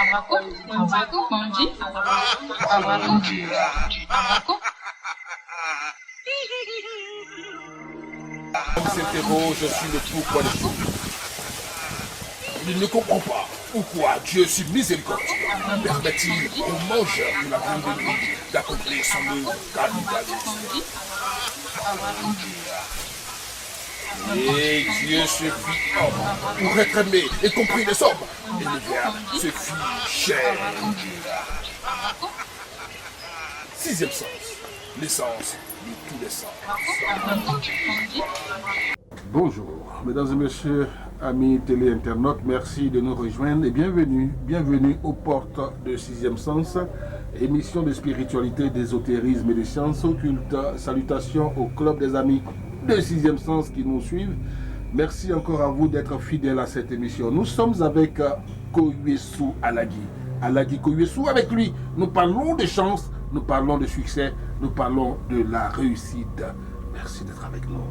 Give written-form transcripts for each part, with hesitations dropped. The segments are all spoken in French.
On s'interroge sur le pourquoi des choses. Il ne comprend pas pourquoi Dieu, sur miséricordieux, permet-il au mangeur de la viande de lui d'accomplir son œuvre capitaliste. Et Dieu se fit homme pour être aimé et compris des hommes. Et le Verbe se fit chair. Sixième sens, l'essence de tous les sens. Bonjour, mesdames et messieurs, amis télé-internautes, merci de nous rejoindre et bienvenue aux portes de Sixième Sens, émission de spiritualité, d'ésotérisme et de sciences occultes. Salutations au club des amis de Sixième Sens qui nous suivent. Merci encore à vous d'être fidèles à cette émission. Nous sommes avec Koyesu Alagi. Alagi Koyesu, avec lui, nous parlons de chance, nous parlons de succès, nous parlons de la réussite. Merci d'être avec nous.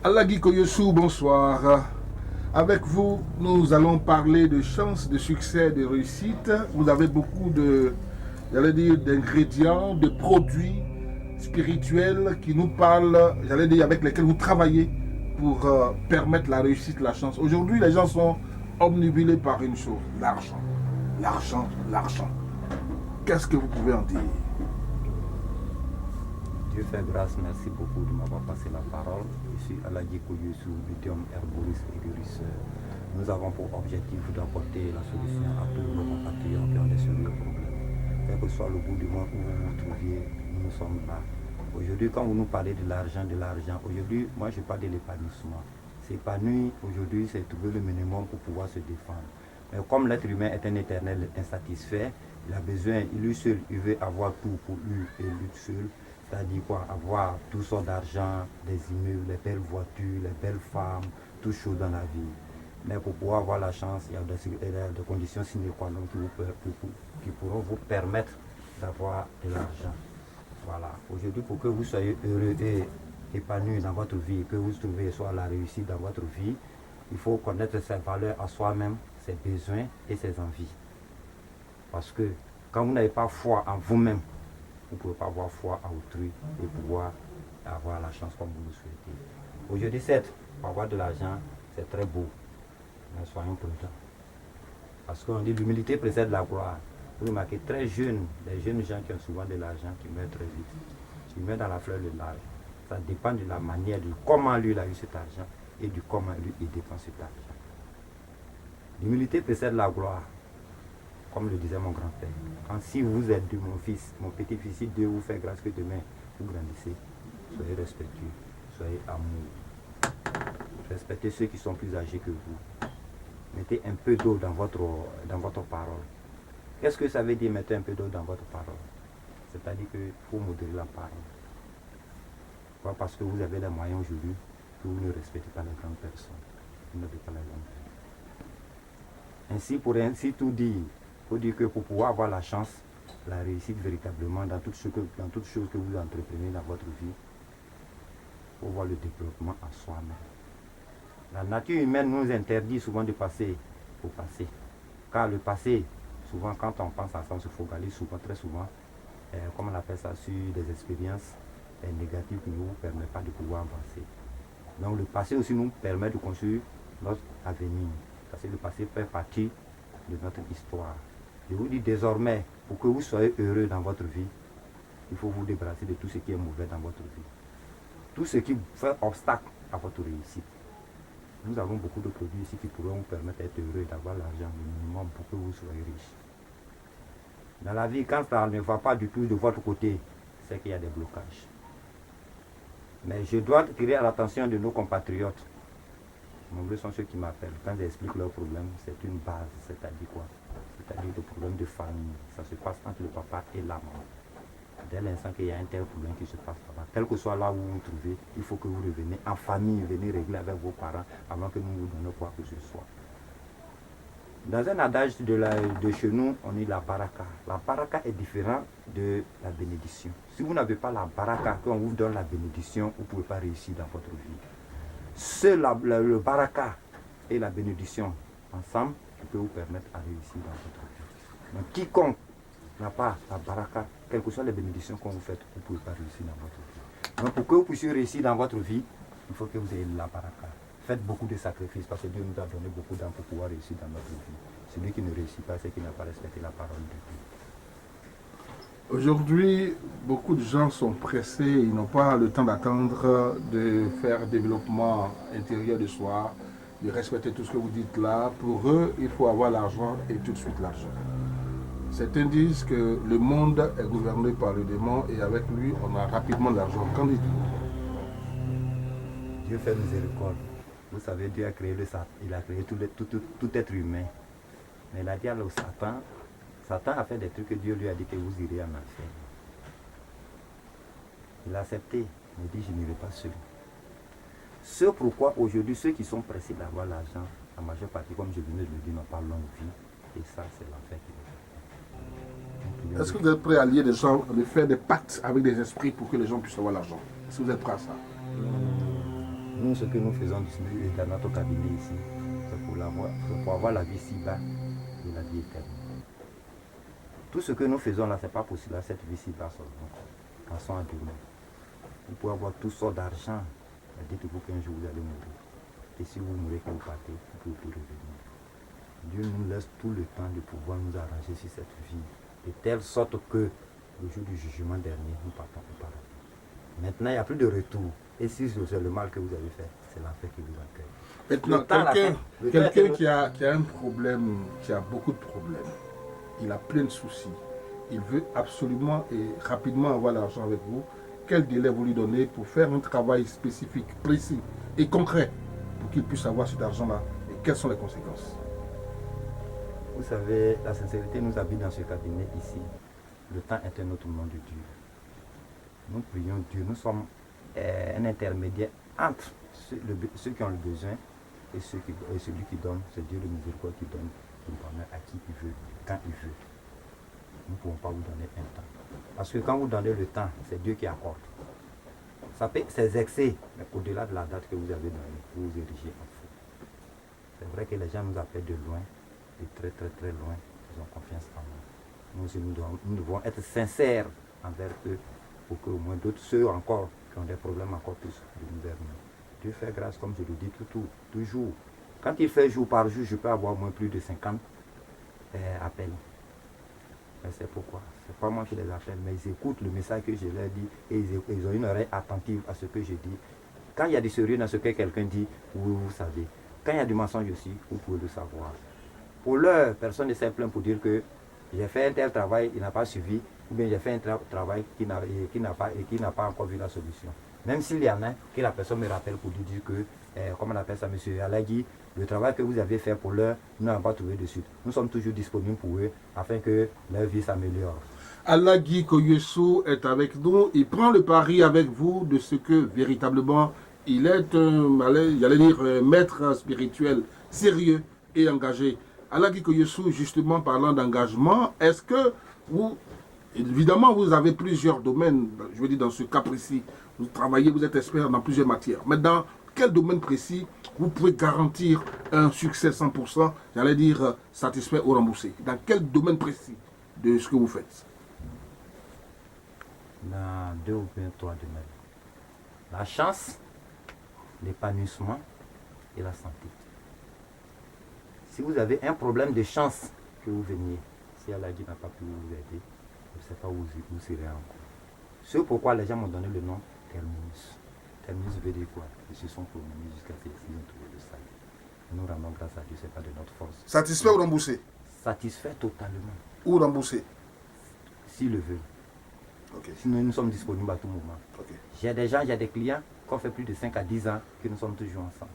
Alagi Koyesu, bonsoir. Avec vous, nous allons parler de chance, de succès, de réussite. Vous avez beaucoup d'ingrédients, de produits spirituels qui nous parlent, avec lesquels vous travaillez pour permettre la réussite, la chance. Aujourd'hui, les gens sont omnibulés par une chose, l'argent. L'argent, l'argent. Qu'est-ce que vous pouvez en dire? Dieu fait grâce, merci beaucoup de m'avoir passé la parole. Je suis Alagi Koyesu, médium herboriste et guérisseur. Nous avons pour objectif d'apporter la solution à tous nos compatriotes qui ont des sérieux problèmes. Quel que soit le bout du monde où vous vous trouviez, nous sommes là. Aujourd'hui, quand vous nous parlez de l'argent, aujourd'hui, moi je parle de l'épanouissement. S'épanouir aujourd'hui, c'est trouver le minimum pour pouvoir se défendre. Mais comme l'être humain est un éternel insatisfait, il a besoin, lui seul, il veut avoir tout pour lui et lui seul. C'est-à-dire quoi? Avoir tout sortes d'argent, des immeubles, les belles voitures, les belles femmes, toutes choses dans la vie. Mais pour pouvoir avoir la chance, il y a des conditions sine qua non qui pourront vous permettre d'avoir de l'argent. Voilà. Aujourd'hui, pour que vous soyez heureux et épanoui dans votre vie, que vous trouviez soit la réussite dans votre vie, il faut connaître ses valeurs à soi-même, ses besoins et ses envies. Parce que quand vous n'avez pas foi en vous-même, vous ne pouvez pas avoir foi à autrui et pouvoir avoir la chance comme vous le souhaitez. Aujourd'hui, certes, pour avoir de l'argent, c'est très beau, mais soyons prudents. Parce qu'on dit l'humilité précède la gloire. Vous remarquez, très jeunes, les jeunes gens qui ont souvent de l'argent, qui meurent très vite. Ils meurent dans la fleur de l'âge. Ça dépend de la manière, de comment lui il a eu cet argent et de comment lui il dépense cet argent. L'humilité précède la gloire. Comme le disait mon grand-père, quand si vous êtes de mon fils, mon petit-fils, si Dieu vous fait grâce que demain vous grandissez, soyez respectueux, soyez amour. Respectez ceux qui sont plus âgés que vous. Mettez un peu d'eau dans votre parole. Qu'est-ce que ça veut dire mettre un peu d'eau dans votre parole? C'est-à-dire qu'il faut modérer la parole. Pas parce que vous avez les moyens aujourd'hui que vous ne respectez pas les grandes personnes. Vous n'avez pas les grandes personnes. Ainsi, pour ainsi tout dire, il faut dire que pour pouvoir avoir la chance, la réussite véritablement dans toutes choses que vous entreprenez dans votre vie, il faut voir le développement en soi-même. La nature humaine nous interdit souvent de passer au passé. Car le passé, souvent quand on pense à ça, on se focalise souvent, très souvent, comme on appelle ça, sur des expériences négatives qui ne vous permettent pas de pouvoir avancer. Donc le passé aussi nous permet de construire notre avenir. Parce que le passé fait partie de notre histoire. Je vous dis désormais, pour que vous soyez heureux dans votre vie, il faut vous débarrasser de tout ce qui est mauvais dans votre vie. Tout ce qui fait obstacle à votre réussite. Nous avons beaucoup de produits ici qui pourront vous permettre d'être heureux et d'avoir l'argent minimum pour que vous soyez riche. Dans la vie, quand ça ne va pas du tout de votre côté, c'est qu'il y a des blocages. Mais je dois tirer à l'attention de nos compatriotes. Nombreux sont ceux qui m'appellent. Quand j'explique leurs problèmes, c'est une base. C'est-à-dire quoi? C'est-à-dire le problème de famille. Ça se passe entre le papa et la maman. Dès l'instant qu'il y a un tel problème qui se passe là-bas, quel que soit là où vous vous trouvez, il faut que vous reveniez en famille, venez régler avec vos parents avant que nous vous donnions quoi que ce soit. Dans un adage de chez nous, on dit la baraka. La baraka est différente de la bénédiction. Si vous n'avez pas la baraka, quand on vous donne la bénédiction, vous ne pouvez pas réussir dans votre vie. Le baraka et la bénédiction ensemble, qui peut vous permettre à réussir dans votre vie. Donc quiconque n'a pas la baraka, quelles que soient les bénédictions que vous faites, vous ne pouvez pas réussir dans votre vie. Donc pour que vous puissiez réussir dans votre vie, il faut que vous ayez la baraka. Faites beaucoup de sacrifices parce que Dieu nous a donné beaucoup d'âme pour pouvoir réussir dans notre vie. Celui qui ne réussit pas, c'est qu'il n'a pas respecté la parole de Dieu. Aujourd'hui, beaucoup de gens sont pressés, ils n'ont pas le temps d'attendre de faire développement intérieur de soi, de respecter tout ce que vous dites là. Pour eux, il faut avoir l'argent et tout de suite l'argent. Certains disent que le monde est gouverné par le démon et avec lui, on a rapidement l'argent. Qu'en dites-vous? Dieu fait miséricorde. Vous savez, Dieu a créé le Satan, il a créé tout être humain. Mais il a dit à Satan a fait des trucs que Dieu lui a dit que vous irez en enfer. Il a accepté, il dit je n'irai pas seul. Ce pourquoi aujourd'hui ceux qui sont pressés d'avoir l'argent, la majeure partie, comme je venais de le dire, n'ont pas longue vie. Et ça, c'est l'enfer qui les fait. Est-ce que vous êtes prêt à lier des gens, à faire des pactes avec des esprits pour que les gens puissent avoir l'argent? Est-ce que vous êtes prêt à ça? Nous, ce que nous faisons dans notre cabinet ici, c'est pour avoir la vie ci-bas et la vie éternelle. Tout ce que nous faisons là, ce n'est pas possible à cette vie ci-bas seulement. Passons à demain. Vous pouvez avoir toutes sortes d'argent, mais dites-vous qu'un jour vous allez mourir. Et si vous mourrez, quand vous partez, vous ne pouvez plus revenir. Dieu nous laisse tout le temps de pouvoir nous arranger sur cette vie, de telle sorte que le jour du jugement dernier, nous partons au paradis. Maintenant, il n'y a plus de retour. Et si c'est le mal que vous avez fait, c'est l'enfer qui vous accueille. Maintenant, quelqu'un qui a un problème, qui a beaucoup de problèmes, il a plein de soucis, il veut absolument et rapidement avoir l'argent avec vous, quel délai vous lui donnez pour faire un travail spécifique, précis et concret pour qu'il puisse avoir cet argent-là et quelles sont les conséquences? Vous savez, la sincérité nous habite dans ce cabinet ici. Le temps est un autre nom de Dieu. Nous prions Dieu, nous sommes un intermédiaire entre ceux qui ont le besoin et celui qui donne. C'est Dieu le miséricorde qui donne le bonheur à qui il veut, quand il veut. Nous ne pouvons pas vous donner un temps. Parce que quand vous donnez le temps, c'est Dieu qui accorde. Ça peut ses excès, mais au-delà de la date que vous avez donnée, vous vous érigez en fou. C'est vrai que les gens nous appellent de loin, de très très très loin, ils ont confiance en nous. Nous aussi, nous devons être sincères envers eux pour qu'au moins d'autres, ceux encore qui ont des problèmes encore plus, de nous vers nous. Dieu fait grâce, comme je le dis toujours. Quand il fait jour par jour, je peux avoir au moins plus de 50 appels. Mais c'est pourquoi. C'est pas moi qui les appelle, mais ils écoutent le message que je leur dis et ils ont une oreille attentive à ce que je dis. Quand il y a du sérieux dans ce que quelqu'un dit, vous savez. Quand il y a du mensonge aussi, vous pouvez le savoir. Pour l'heure, personne ne s'est plaint pour dire que j'ai fait un tel travail, il n'a pas suivi, ou bien j'ai fait un travail qui n'a pas encore vu la solution. Même s'il y en a, que la personne me rappelle pour lui dire que, comment on appelle ça, monsieur Alagui, le travail que vous avez fait pour l'heure, nous n'avons pas trouvé de suite. Nous sommes toujours disponibles pour eux afin que leur vie s'améliore. Alagui Koyesu est avec nous. Il prend le pari avec vous de ce que véritablement il est un maître spirituel sérieux et engagé. Alagui Koyesu, justement parlant d'engagement, est-ce que vous, évidemment vous avez plusieurs domaines, je veux dire dans ce cas précis, vous travaillez, vous êtes expert dans plusieurs matières, mais dans quel domaine précis vous pouvez garantir un succès 100%, j'allais dire satisfait ou remboursé? Dans quel domaine précis de ce que vous faites? Dans 2 ou bien 3 domaines. La chance, l'épanouissement et la santé. Si vous avez un problème de chance, que vous veniez, si Alagui n'a pas pu vous aider, je ne sais pas où vous serez encore. C'est pourquoi les gens m'ont donné le nom Terminus. Terminus veut dire quoi? Ils se sont promenés jusqu'à ce qu'ils ont trouvé le salut. Nous rendons grâce à Dieu, ce n'est pas de notre force. Satisfait ou remboursé? Satisfait totalement. Ou remboursé? S'il le veut. Okay. Sinon, nous sommes disponibles à tout moment. Okay. J'ai des clients qui ont fait plus de 5 à 10 ans que nous sommes toujours ensemble.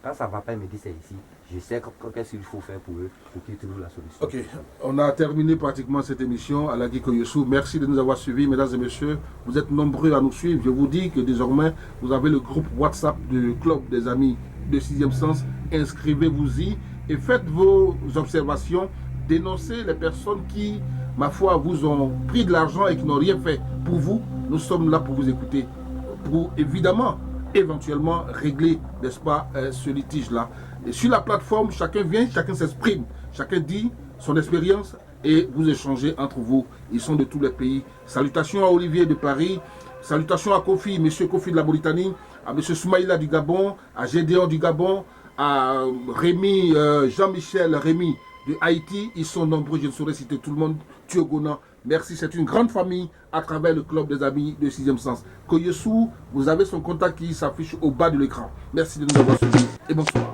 Quand ça ne va pas, ils me disent c'est ici. Je sais qu'est-ce qu'il faut faire pour eux, pour qu'ils trouvent la solution. Ok, on a terminé pratiquement cette émission. Alagui Koyesu, merci de nous avoir suivis, mesdames et messieurs. Vous êtes nombreux à nous suivre. Je vous dis que désormais, vous avez le groupe WhatsApp du Club des Amis de 6e Sens. Inscrivez-vous-y et faites vos observations, dénoncez les personnes qui, ma foi, vous ont pris de l'argent et qui n'ont rien fait pour vous. Nous sommes là pour vous écouter, pour évidemment, éventuellement régler, n'est-ce pas, ce litige-là. Et sur la plateforme, chacun vient, chacun s'exprime, chacun dit son expérience et vous échangez entre vous. Ils sont de tous les pays. Salutations à Olivier de Paris, salutations à Kofi, monsieur Kofi de la Mauritanie, à monsieur Soumaïla du Gabon, à Gédéon du Gabon, à Rémi, Jean-Michel Rémi de Haïti. Ils sont nombreux, je ne saurais citer tout le monde. Thiogona, merci, c'est une grande famille à travers le club des amis de 6e sens. Koyesu, vous avez son contact qui s'affiche au bas de l'écran. Merci de nous avoir suivis et bonsoir.